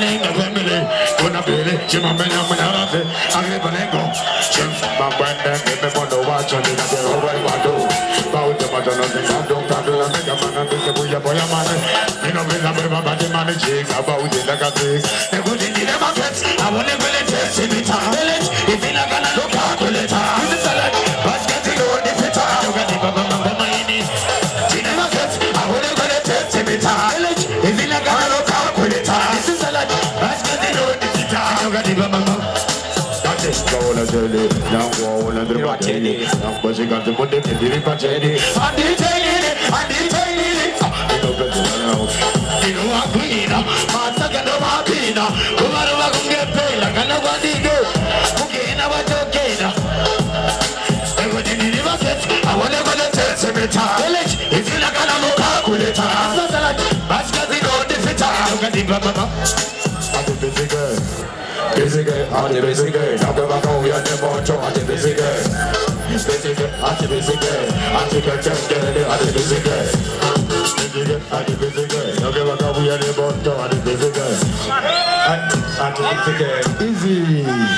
Agrebalengo, family, una pele, chimamena, manarate, Agrebalengo, James, my brand, and the one to watch on the whole way, I do. Bow to my donor, I don't got to make a man, I think we are boy, man. You know, we have a body managing about it like a thing. They would in the markets, I want to village, see me village, if you're not gonna look out to later. This is a lot, but getting on the fitter, you got the baba, mama, in it. In the markets, I want to village, see me village, if you're not gonna look out to later. This is a lot, but getting on the fitter, you got the baba, mama. Go on jelly, now go on the jelly. Now but you got the put it in the jelly. And the jelly, and the jelly. You know what queen, master can do my pina. Come on over, come get paid like I know what they do. Okay, now what you get? Everything in the market, I want to go to test every time. Village, if you're not gonna look calculator. I'm not like, but you know the fitter. You got the baba. I'm the busy girl. Busy girl, I'm the busy girl. Talk about how we are the mojo, I'm the busy girl. Busy girl, I'm the busy girl. I'm the girl, I'm the busy girl. Busy girl, I'm the busy girl. Talk about how we are the mojo, I'm the busy girl. I'm the busy girl. Easy.